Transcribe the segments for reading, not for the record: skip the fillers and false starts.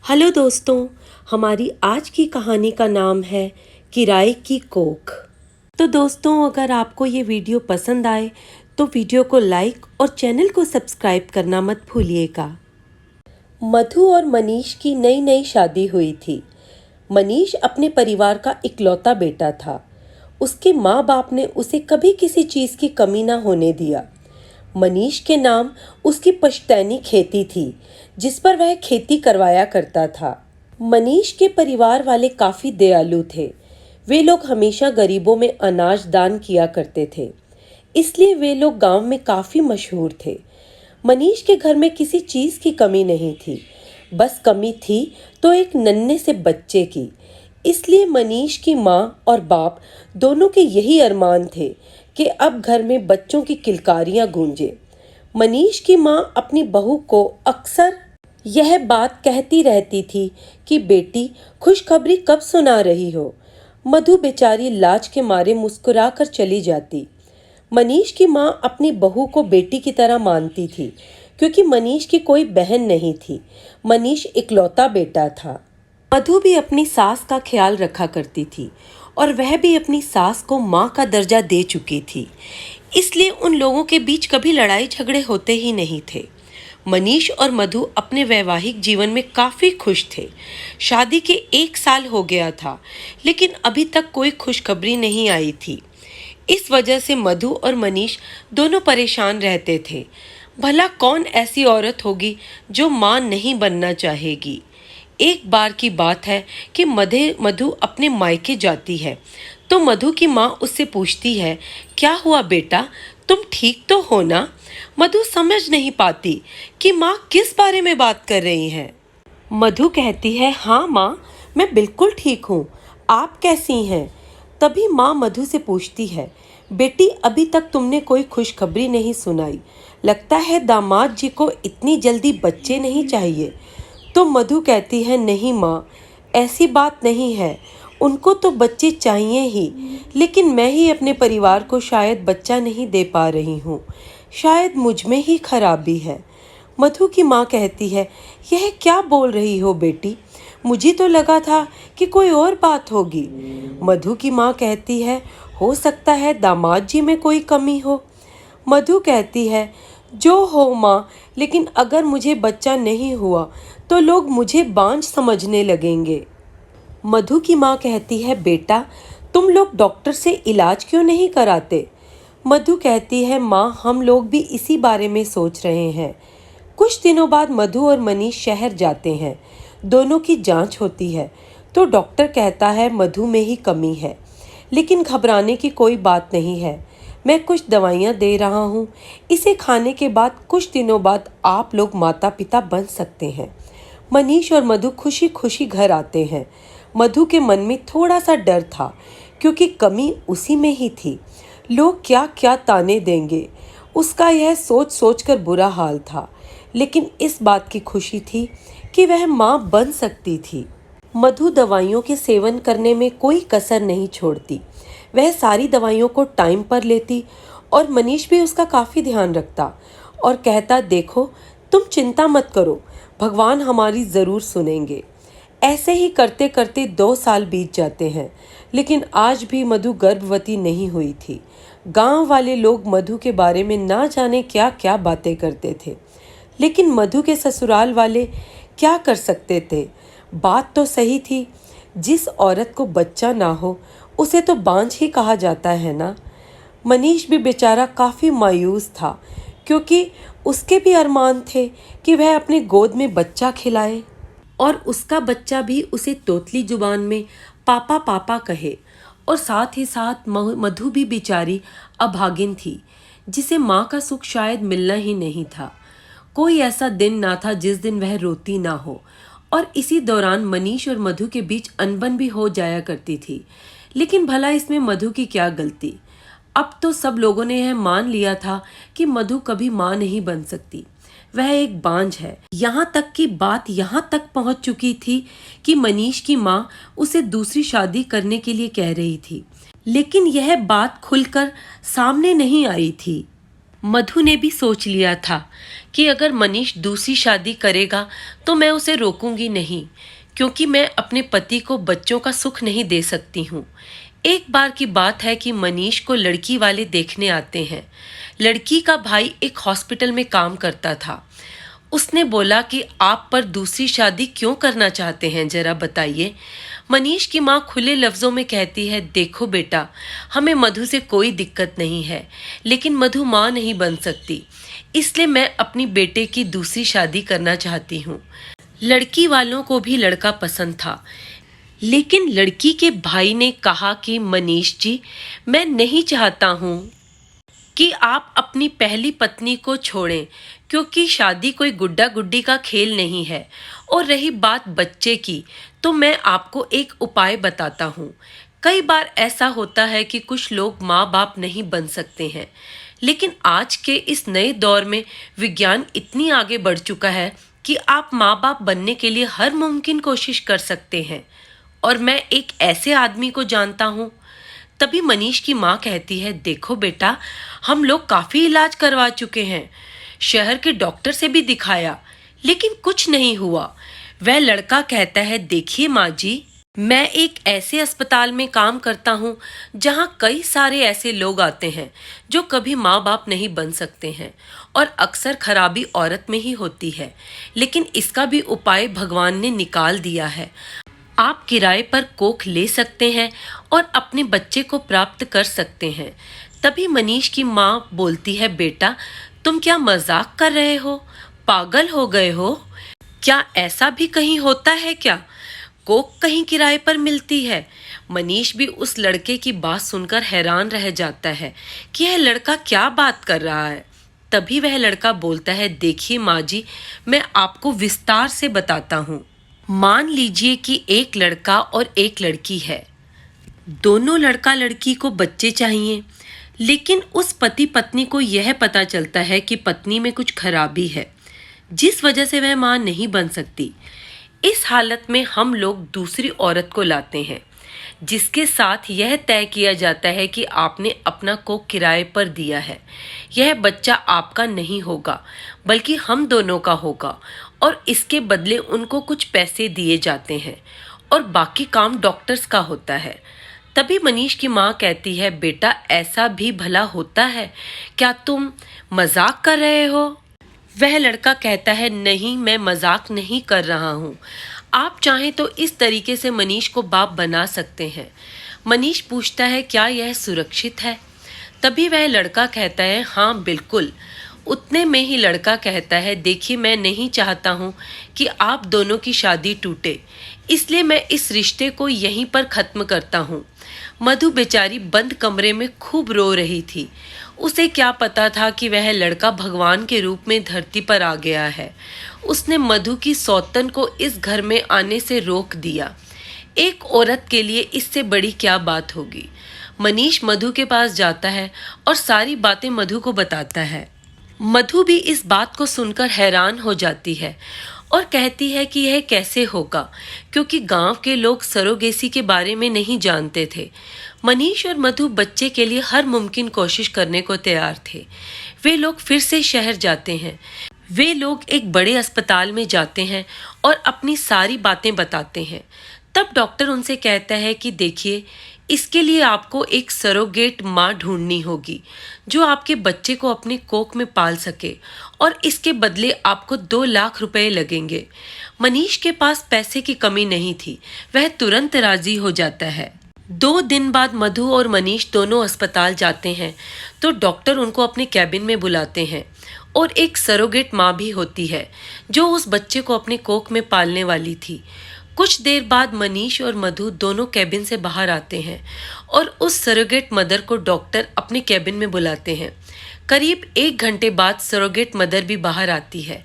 Hello दोस्तों, हमारी आज की कहानी का नाम है किराए की कोख। तो दोस्तों, अगर आपको ये वीडियो पसंद आए तो वीडियो को लाइक और चैनल को सब्सक्राइब करना मत भूलिएगा। मधु और मनीष की नई नई शादी हुई थी। मनीष अपने परिवार का इकलौता बेटा था। उसके माँ बाप ने उसे कभी किसी चीज़ की कमी ना होने दिया। मनीष के नाम उसकी पश्तैनी खेती थी, जिस पर वह खेती करवाया करता था। मनीष के परिवार वाले काफी दयालु थे। वे लोग हमेशा गरीबों में अनाज दान किया करते थे, इसलिए वे लोग गांव में काफी मशहूर थे। मनीष के घर में किसी चीज की कमी नहीं थी, बस कमी थी तो एक नन्हे से बच्चे की। इसलिए मनीष की माँ और बाप दोनों के यही अरमान थे कि अब घर में बच्चों की किलकारियां गूंजे। मनीष की माँ अपनी बहू को अक्सर यह बात कहती रहती थी कि बेटी, खुशखबरी कब सुना रही हो। मधु बेचारी लाज के मारे मुस्कुरा कर चली जाती। मनीष की माँ अपनी बहू को बेटी की तरह मानती थी, क्योंकि मनीष की कोई बहन नहीं थी। मनीष इकलौता बेटा था। मधु भी अपनी सास का ख्याल रखा करती थी और वह भी अपनी सास को माँ का दर्जा दे चुकी थी। इसलिए उन लोगों के बीच कभी लड़ाई झगड़े होते ही नहीं थे। मनीष और मधु अपने वैवाहिक जीवन में काफी खुश थे। शादी के 1 साल हो गया था, लेकिन अभी तक कोई खुशखबरी नहीं आई थी। इस वजह से मधु और मनीष दोनों परेशान रहते थे। भला कौन ऐसी औरत होगी जो माँ नहीं बनना चाहेगी। एक बार की बात है कि मधु अपने मायके जाती है तो मधु की माँ उससे पूछती है, क्या हुआ बेटा, तुम ठीक तो हो ना। मधु समझ नहीं पाती कि माँ किस बारे में बात कर रही है। मधु कहती है, हाँ माँ, मैं बिल्कुल ठीक हूँ, आप कैसी हैं। तभी माँ मधु से पूछती है, बेटी, अभी तक तुमने कोई खुशखबरी नहीं सुनाई। लगता है दामाद जी को इतनी जल्दी बच्चे नहीं चाहिए। तो मधु कहती है, नहीं माँ, ऐसी बात नहीं है, उनको तो बच्चे चाहिए ही, लेकिन मैं ही अपने परिवार को शायद बच्चा नहीं दे पा रही हूँ। शायद मुझ में ही खराबी है। मधु की माँ कहती है, यह क्या बोल रही हो बेटी, मुझे तो लगा था कि कोई और बात होगी। मधु की माँ कहती है, हो सकता है दामाद जी में कोई कमी हो। मधु कहती है, जो हो माँ, लेकिन अगर मुझे बच्चा नहीं हुआ तो लोग मुझे बांझ समझने लगेंगे। मधु की माँ कहती है, बेटा, तुम लोग डॉक्टर से इलाज क्यों नहीं कराते। मधु कहती है, माँ, हम लोग भी इसी बारे में सोच रहे हैं। कुछ दिनों बाद मधु और मनीष शहर जाते हैं। दोनों की जांच होती है तो डॉक्टर कहता है मधु में ही कमी है, लेकिन घबराने की कोई बात नहीं है। मैं कुछ दवाइयाँ दे रहा हूँ, इसे खाने के बाद कुछ दिनों बाद आप लोग माता पिता बन सकते हैं। मनीष और मधु खुशी खुशी घर आते हैं। मधु के मन में थोड़ा सा डर था, क्योंकि कमी उसी में ही थी। लोग क्या क्या ताने देंगे, उसका यह सोच सोच कर बुरा हाल था। लेकिन इस बात की खुशी थी कि वह माँ बन सकती थी। मधु दवाइयों के सेवन करने में कोई कसर नहीं छोड़ती। वह सारी दवाइयों को टाइम पर लेती और मनीष भी उसका काफ़ी ध्यान रखता और कहता, देखो, तुम चिंता मत करो, भगवान हमारी ज़रूर सुनेंगे। ऐसे ही करते करते 2 साल बीत जाते हैं, लेकिन आज भी मधु गर्भवती नहीं हुई थी। गांव वाले लोग मधु के बारे में ना जाने क्या क्या बातें करते थे, लेकिन मधु के ससुराल वाले क्या कर सकते थे। बात तो सही थी, जिस औरत को बच्चा ना हो उसे तो बांझ ही कहा जाता है ना। मनीष भी बेचारा काफ़ी मायूस था, क्योंकि उसके भी अरमान थे कि वह अपने गोद में बच्चा खिलाए और उसका बच्चा भी उसे तोतली जुबान में पापा पापा कहे। और साथ ही साथ मधु भी बेचारी अभागिन थी, जिसे माँ का सुख शायद मिलना ही नहीं था। कोई ऐसा दिन ना था जिस दिन वह रोती ना हो। और इसी दौरान मनीष और मधु के बीच अनबन भी हो जाया करती थी। लेकिन भला इसमें मधु की क्या गलती। अब तो सब लोगों ने यह मान लिया था कि मधु कभी माँ नहीं बन सकती, वह एक बांझ है। यहाँ तक कि बात यहाँ तक पहुँच चुकी थी कि मनीष की माँ उसे दूसरी शादी करने के लिए कह रही थी, लेकिन यह बात खुलकर सामने नहीं आई थी। मधु ने भी सोच लिया था कि अगर मनीष दूसरी शादी करेगा तो मैं उसे रोकूंगी नहीं, क्योंकि मैं अपने पति को बच्चों का सुख नहीं दे सकती हूँ। एक बार की बात है कि मनीष को लड़की वाले देखने आते हैं। लड़की का भाई एक हॉस्पिटल में काम करता था। उसने बोला कि आप पर दूसरी शादी क्यों करना चाहते हैं, जरा बताइए। मनीष की माँ खुले लफ्जों में कहती है, देखो बेटा, हमें मधु से कोई दिक्कत नहीं है, लेकिन मधु माँ नहीं बन सकती, इसलिए मैं अपनी बेटे की दूसरी शादी करना चाहती हूँ। लड़की वालों को भी लड़का पसंद था, लेकिन लड़की के भाई ने कहा कि मनीष जी, मैं नहीं चाहता हूँ कि आप अपनी पहली पत्नी को छोड़ें, क्योंकि शादी कोई गुड्डा गुड्डी का खेल नहीं है। और रही बात बच्चे की, तो मैं आपको एक उपाय बताता हूँ। कई बार ऐसा होता है कि कुछ लोग माँ बाप नहीं बन सकते हैं, लेकिन आज के इस नए दौर में विज्ञान इतनी आगे बढ़ चुका है कि आप माँ बाप बनने के लिए हर मुमकिन कोशिश कर सकते हैं। और मैं एक ऐसे आदमी को जानता हूँ। तभी मनीष की माँ कहती है, देखो बेटा, हम लोग काफी इलाज करवा चुके हैं, शहर के डॉक्टर से भी दिखाया, लेकिन कुछ नहीं हुआ। वह लड़का कहता है, देखिए माँ जी, मैं एक ऐसे अस्पताल में काम करता हूँ जहाँ कई सारे ऐसे लोग आते हैं जो कभी माँ बाप नहीं बन सकते हैं, और अक्सर खराबी औरत में ही होती है, लेकिन इसका भी उपाय भगवान ने निकाल दिया है। आप किराए पर कोख ले सकते हैं और अपने बच्चे को प्राप्त कर सकते हैं। तभी मनीष की माँ बोलती है, बेटा, तुम क्या मजाक कर रहे हो? पागल हो गए हो? क्या ऐसा भी कहीं होता है क्या? कोक कहीं किराए पर मिलती है? मनीष भी उस लड़के की बात सुनकर हैरान रह जाता है कि यह लड़का क्या बात कर रहा है। तभी वह लड़का बोलता है, देखिए माँ जी, मैं आपको विस्तार से बताता हूँ। मान लीजिए कि एक लड़का और एक लड़की है। दोनों लड़का लड़की को बच्चे चाहिए, लेकिन उस पति पत्नी को यह पता चलता है कि पत्नी में कुछ खराबी है, जिस वजह से वह मां नहीं बन सकती। इस हालत में हम लोग दूसरी औरत को लाते हैं, जिसके साथ यह तय किया जाता है कि आपने अपना कोख किराए पर दिया है। यह बच्चा आपका नहीं होगा, बल्कि हम दोनों का होगा, और इसके बदले उनको कुछ पैसे दिए जाते हैं, और बाकी काम डॉक्टर्स का होता है। तभी मनीष की माँ कहती है, बेटा, ऐसा भी भला होता है? क्या तुम मजाक कर रहे हो? वह लड़का कहता है, नहीं, मैं मजाक नहीं कर रहा हूँ। आप चाहें तो इस तरीके से मनीष को बाप बना सकते हैं। मनीष पूछता है, क्या यह सुरक्षित है? तभी वह लड़का कहता है, हाँ बिल्कुल। उतने में ही लड़का कहता है, देखिए, मैं नहीं चाहता हूँ कि आप दोनों की शादी टूटे, इसलिए मैं इस रिश्ते को यहीं पर ख़त्म करता हूँ। मधु बेचारी बंद कमरे में खूब रो रही थी। उसे क्या पता था कि वह लड़का भगवान के रूप में धरती पर आ गया है। उसने मधु की सौतन को इस घर में आने से रोक दिया। एक औरत के लिए इससे बड़ी क्या बात होगी। मनीष मधु के पास जाता है और सारी बातें मधु को बताता है। मधु भी इस बात को सुनकर हैरान हो जाती है और कहती है कि यह कैसे होगा, क्योंकि गांव के लोग सरोगेसी के बारे में नहीं जानते थे। मनीष और मधु बच्चे के लिए हर मुमकिन कोशिश करने को तैयार थे। वे लोग फिर से शहर जाते हैं। वे लोग एक बड़े अस्पताल में जाते हैं और अपनी सारी बातें बताते हैं। तब डॉक्टर उनसे कहता है कि देखिए, इसके लिए आपको एक सरोगेट माँ ढूंढनी होगी जो आपके बच्चे को अपने कोख में पाल सके, और इसके बदले आपको 2 लाख रुपए लगेंगे। मनीष के पास पैसे की कमी नहीं थी, वह तुरंत राजी हो जाता है। 2 दिन बाद मधु और मनीष दोनों अस्पताल जाते हैं तो डॉक्टर उनको अपने कैबिन में बुलाते हैं, और एक सरोगेट माँ भी होती है जो उस बच्चे को अपने कोख में पालने वाली थी। कुछ देर बाद मनीष और मधु दोनों कैबिन से बाहर आते हैं और उस सरोगेट मदर को डॉक्टर अपने कैबिन में बुलाते हैं। करीब 1 घंटे बाद सरोगेट मदर भी बाहर आती है।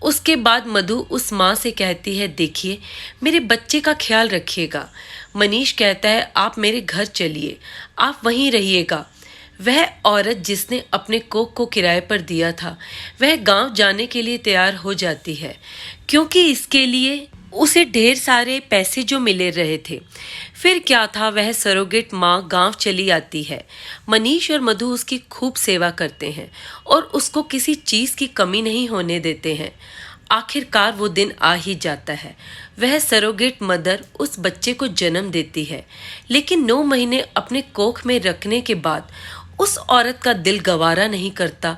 उसके बाद मधु उस माँ से कहती है, देखिए, मेरे बच्चे का ख्याल रखिएगा। मनीष कहता है, आप मेरे घर चलिए, आप वहीं रहिएगा। वह औरत जिसने अपने कोख को किराए पर दिया था, वह गांव जाने के लिए तैयार हो जाती है, क्योंकि इसके लिए उसे ढेर सारे पैसे जो मिले रहे थे। फिर क्या था, वह सरोगेट माँ गांव चली आती है। मनीष और मधु उसकी खूब सेवा करते हैं और उसको किसी चीज़ की कमी नहीं होने देते हैं। आखिरकार वो दिन आ ही जाता है। वह सरोगेट मदर उस बच्चे को जन्म देती है, लेकिन 9 महीने अपने कोख में रखने के बाद उस औरत का दिल गवारा नहीं करता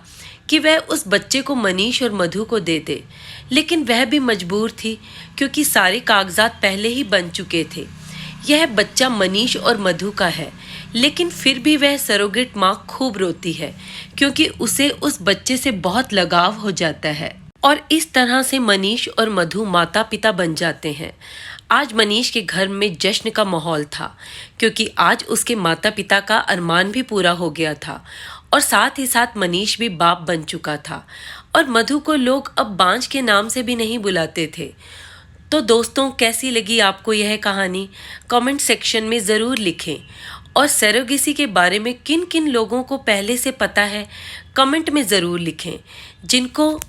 कि वह उस बच्चे को मनीष और मधु को दे दे। लेकिन वह भी मजबूर थी, क्योंकि सारे कागजात पहले ही बन चुके थे। यह बच्चा मनीष और मधु का है, लेकिन फिर भी वह सरोगेट माँ खूब रोती है, क्योंकि उसे उस बच्चे से बहुत लगाव हो जाता है। और इस तरह से मनीष और मधु माता पिता बन जाते हैं। आज मनीष के घर में जश्न का माहौल था, क्योंकि आज उसके माता पिता का अरमान भी पूरा हो गया था और साथ ही साथ मनीष भी बाप बन चुका था और मधु को लोग अब बांझ के नाम से भी नहीं बुलाते थे। तो दोस्तों, कैसी लगी आपको यह कहानी? कमेंट सेक्शन में ज़रूर लिखें। और सरोगेसी के बारे में किन किन लोगों को पहले से पता है, कमेंट में ज़रूर लिखें। जिनको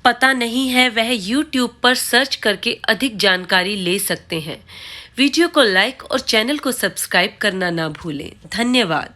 पता नहीं है वह YouTube पर सर्च करके अधिक जानकारी ले सकते हैं। वीडियो को लाइक और चैनल को सब्सक्राइब करना ना भूलें। धन्यवाद।